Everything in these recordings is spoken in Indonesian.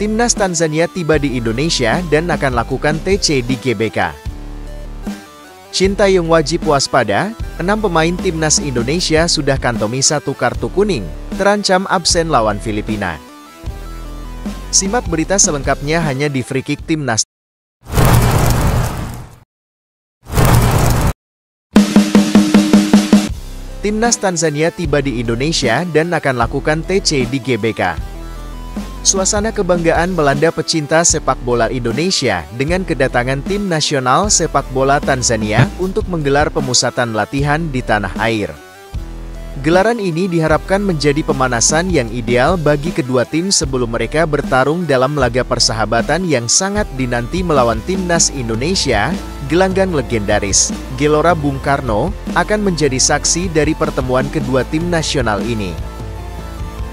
Timnas Tanzania tiba di Indonesia dan akan lakukan TC di GBK. Sintayong wajib waspada, 6 pemain Timnas Indonesia sudah kantongi 1 kartu kuning, terancam absen lawan Filipina. Simak berita selengkapnya hanya di Free Kick Timnas. Timnas Tanzania tiba di Indonesia dan akan lakukan TC di GBK. Suasana kebanggaan melanda pecinta sepak bola Indonesia dengan kedatangan tim nasional sepak bola Tanzania untuk menggelar pemusatan latihan di tanah air. Gelaran ini diharapkan menjadi pemanasan yang ideal bagi kedua tim sebelum mereka bertarung dalam laga persahabatan yang sangat dinanti melawan Timnas Indonesia. Gelanggang legendaris, Gelora Bung Karno, akan menjadi saksi dari pertemuan kedua tim nasional ini.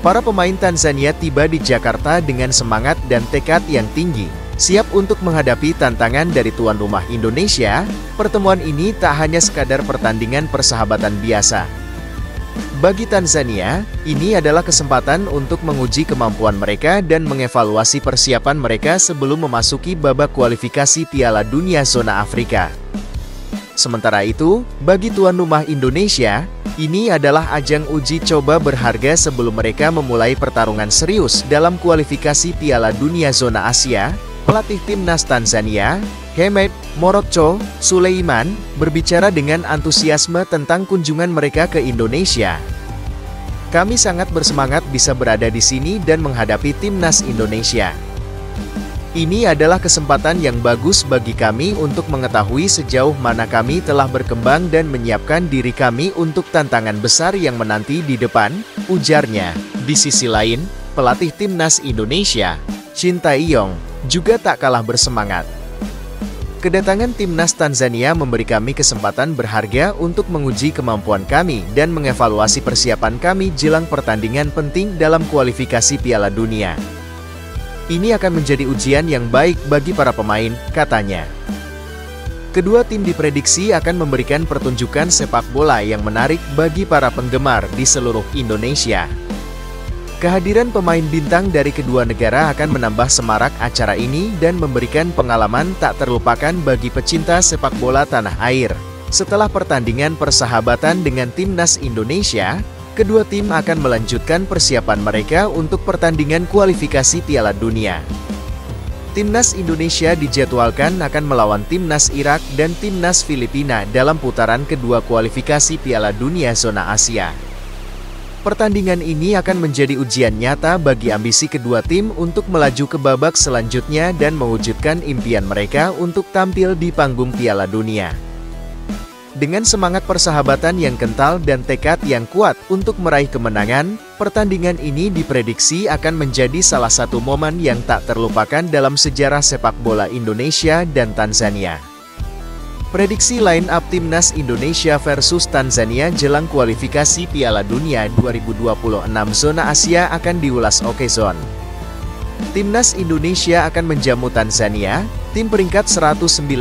Para pemain Tanzania tiba di Jakarta dengan semangat dan tekad yang tinggi, siap untuk menghadapi tantangan dari tuan rumah Indonesia. Pertemuan ini tak hanya sekadar pertandingan persahabatan biasa. Bagi Tanzania, ini adalah kesempatan untuk menguji kemampuan mereka dan mengevaluasi persiapan mereka sebelum memasuki babak kualifikasi Piala Dunia Zona Afrika. Sementara itu, bagi tuan rumah Indonesia, ini adalah ajang uji coba berharga sebelum mereka memulai pertarungan serius dalam kualifikasi Piala Dunia Zona Asia. Pelatih Timnas Tanzania, Hemed Morotco Sulaiman, berbicara dengan antusiasme tentang kunjungan mereka ke Indonesia. Kami sangat bersemangat bisa berada di sini dan menghadapi Timnas Indonesia. Ini adalah kesempatan yang bagus bagi kami untuk mengetahui sejauh mana kami telah berkembang dan menyiapkan diri kami untuk tantangan besar yang menanti di depan, ujarnya. Di sisi lain, pelatih Timnas Indonesia, Sintayong, juga tak kalah bersemangat. Kedatangan Timnas Tanzania memberi kami kesempatan berharga untuk menguji kemampuan kami dan mengevaluasi persiapan kami jelang pertandingan penting dalam kualifikasi Piala Dunia. Ini akan menjadi ujian yang baik bagi para pemain, katanya. Kedua tim diprediksi akan memberikan pertunjukan sepak bola yang menarik bagi para penggemar di seluruh Indonesia. Kehadiran pemain bintang dari kedua negara akan menambah semarak acara ini dan memberikan pengalaman tak terlupakan bagi pecinta sepak bola tanah air. Setelah pertandingan persahabatan dengan Timnas Indonesia, kedua tim akan melanjutkan persiapan mereka untuk pertandingan kualifikasi Piala Dunia. Timnas Indonesia dijadwalkan akan melawan Timnas Irak dan Timnas Filipina dalam putaran kedua kualifikasi Piala Dunia Zona Asia. Pertandingan ini akan menjadi ujian nyata bagi ambisi kedua tim untuk melaju ke babak selanjutnya dan mewujudkan impian mereka untuk tampil di panggung Piala Dunia. Dengan semangat persahabatan yang kental dan tekad yang kuat untuk meraih kemenangan, pertandingan ini diprediksi akan menjadi salah satu momen yang tak terlupakan dalam sejarah sepak bola Indonesia dan Tanzania. Prediksi line-up Timnas Indonesia versus Tanzania jelang kualifikasi Piala Dunia 2026 Zona Asia akan diulas Okezone. Timnas Indonesia akan menjamu Tanzania, tim peringkat 119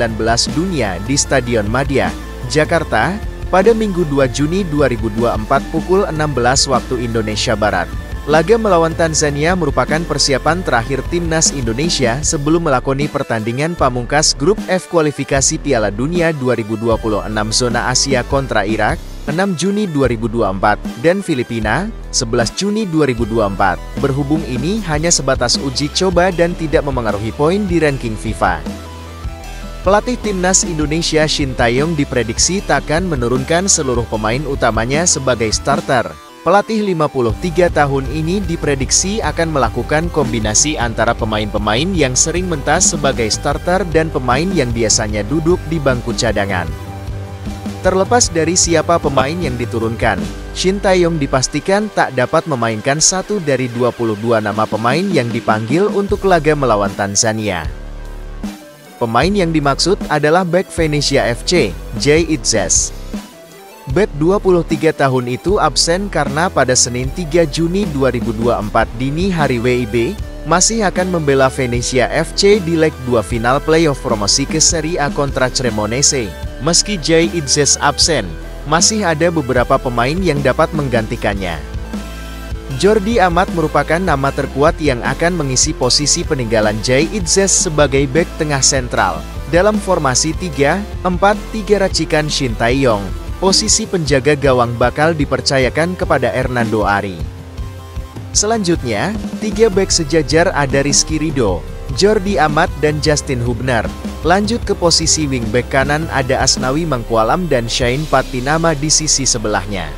dunia di Stadion Madia, Jakarta, pada Minggu 2 Juni 2024 pukul 16 waktu Indonesia Barat. Laga melawan Tanzania merupakan persiapan terakhir Timnas Indonesia sebelum melakoni pertandingan pamungkas Grup F kualifikasi Piala Dunia 2026 Zona Asia kontra Irak, 6 Juni 2024, dan Filipina, 11 Juni 2024. Berhubung ini hanya sebatas uji coba dan tidak memengaruhi poin di ranking FIFA. Pelatih Timnas Indonesia Sintayong diprediksi takkan menurunkan seluruh pemain utamanya sebagai starter. Pelatih 53 tahun ini diprediksi akan melakukan kombinasi antara pemain-pemain yang sering mentas sebagai starter dan pemain yang biasanya duduk di bangku cadangan. Terlepas dari siapa pemain yang diturunkan, Sintayong dipastikan tak dapat memainkan satu dari 22 nama pemain yang dipanggil untuk laga melawan Tanzania. Pemain yang dimaksud adalah bek Venezia FC, Jay Itzes. Bek 23 tahun itu absen karena pada Senin 3 Juni 2024 dini hari WIB, masih akan membela Venezia FC di leg 2 final playoff promosi ke Serie A kontra Cremonese. Meski Jay Itzes absen, masih ada beberapa pemain yang dapat menggantikannya. Jordi Amat merupakan nama terkuat yang akan mengisi posisi peninggalan Jay Itzes sebagai bek tengah sentral. Dalam formasi 3-4-3 racikan Shin Tae-yong, posisi penjaga gawang bakal dipercayakan kepada Hernando Ari. Selanjutnya, 3 bek sejajar ada Rizky Ridho, Jordi Amat dan Justin Hubner. Lanjut ke posisi wingback kanan ada Asnawi Mangkualam dan Shane Patinama di sisi sebelahnya.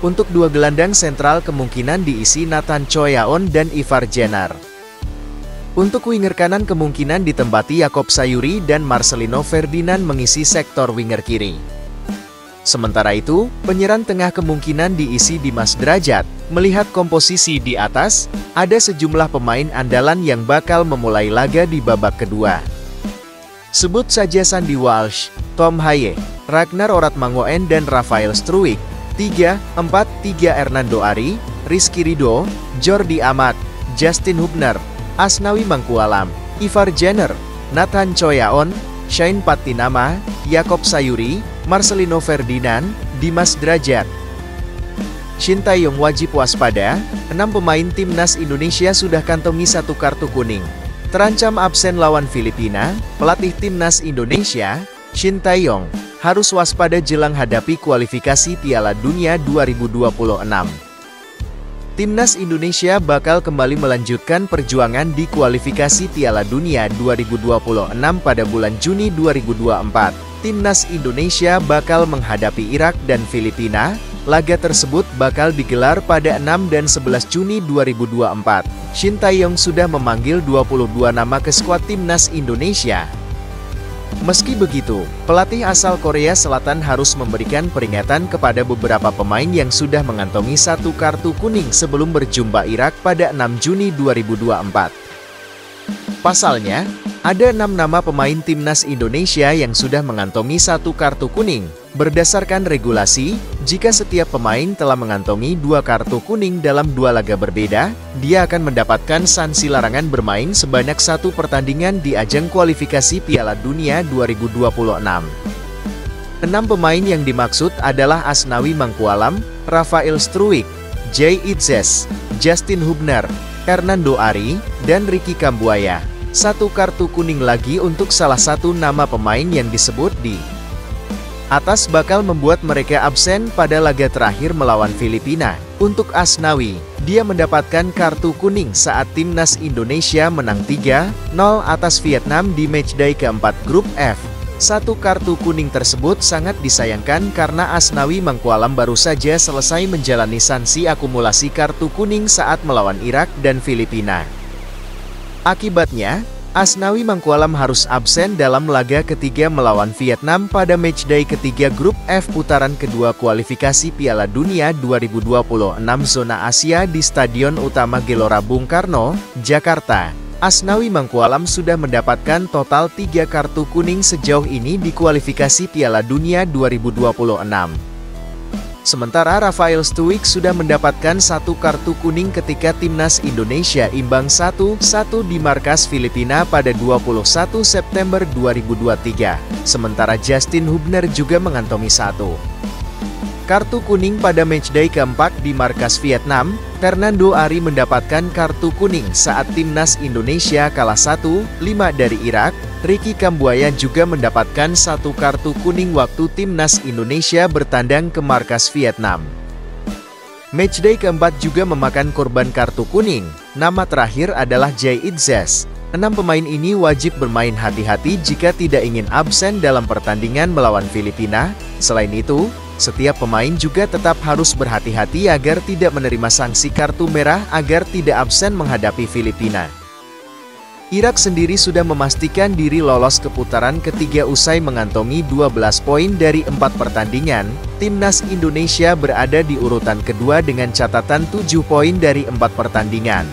Untuk 2 gelandang sentral kemungkinan diisi Nathan Choyaon dan Ivar Jenner. Untuk winger kanan kemungkinan ditempati Yakob Sayuri dan Marcelino Ferdinand mengisi sektor winger kiri. Sementara itu, penyerang tengah kemungkinan diisi Dimas Drajat. Melihat komposisi di atas, ada sejumlah pemain andalan yang bakal memulai laga di babak kedua. Sebut saja Sandy Walsh, Tom Haye, Ragnar Oratmangoen dan Rafael Struijk. 3-4-3 Hernando Ari, Rizky Ridho, Jordi Amat, Justin Hubner, Asnawi Mangkualam, Ivar Jenner, Nathan Choyaon, Shane Patinama, Yakob Sayuri, Marcelino Ferdinand, Dimas Drajat. Shin Tae-yong wajib waspada, 6 pemain timnas Indonesia sudah kantongi 1 kartu kuning. Terancam absen lawan Filipina, pelatih timnas Indonesia, Shin Tae-yong, harus waspada jelang hadapi kualifikasi Piala Dunia 2026. Timnas Indonesia bakal kembali melanjutkan perjuangan di kualifikasi Piala Dunia 2026 pada bulan Juni 2024. Timnas Indonesia bakal menghadapi Irak dan Filipina. Laga tersebut bakal digelar pada 6 dan 11 Juni 2024. Shin Tae-yong sudah memanggil 22 nama ke skuad Timnas Indonesia. Meski begitu, pelatih asal Korea Selatan harus memberikan peringatan kepada beberapa pemain yang sudah mengantongi 1 kartu kuning sebelum berjumpa Irak pada 6 Juni 2024. Pasalnya, ada 6 nama pemain timnas Indonesia yang sudah mengantongi 1 kartu kuning. Berdasarkan regulasi, jika setiap pemain telah mengantongi 2 kartu kuning dalam 2 laga berbeda, dia akan mendapatkan sanksi larangan bermain sebanyak 1 pertandingan di ajang kualifikasi Piala Dunia 2026. 6 pemain yang dimaksud adalah Asnawi Mangkualam, Rafael Struijk, Jay Itzes, Justin Hubner, Hernando Ari, dan Ricky Kambuaya. 1 kartu kuning lagi untuk salah satu nama pemain yang disebut di atas bakal membuat mereka absen pada laga terakhir melawan Filipina. Untuk Asnawi, dia mendapatkan kartu kuning saat timnas Indonesia menang 3-0 atas Vietnam di matchday keempat grup F. 1 kartu kuning tersebut sangat disayangkan karena Asnawi Mangkualam baru saja selesai menjalani sanksi akumulasi kartu kuning saat melawan Irak dan Filipina. Akibatnya, Asnawi Mangkualam harus absen dalam laga ketiga melawan Vietnam pada matchday ketiga grup F putaran kedua kualifikasi Piala Dunia 2026 zona Asia di Stadion Utama Gelora Bung Karno, Jakarta. Asnawi Mangkualam sudah mendapatkan total 3 kartu kuning sejauh ini di kualifikasi Piala Dunia 2026. Sementara Rafael Struijk sudah mendapatkan 1 kartu kuning ketika timnas Indonesia imbang 1-1 di markas Filipina pada 21 September 2023. Sementara Justin Hubner juga mengantongi 1 kartu kuning pada matchday keempat di markas Vietnam. Hernando Ari mendapatkan kartu kuning saat timnas Indonesia kalah 1-5 dari Irak. Ricky Kambuaya juga mendapatkan 1 kartu kuning waktu timnas Indonesia bertandang ke markas Vietnam. Matchday keempat juga memakan korban kartu kuning. Nama terakhir adalah Jay Itzes. 6 pemain ini wajib bermain hati-hati jika tidak ingin absen dalam pertandingan melawan Filipina. Selain itu, setiap pemain juga tetap harus berhati-hati agar tidak menerima sanksi kartu merah agar tidak absen menghadapi Filipina. Irak sendiri sudah memastikan diri lolos ke putaran ketiga usai mengantongi 12 poin dari 4 pertandingan. Timnas Indonesia berada di urutan kedua dengan catatan 7 poin dari 4 pertandingan.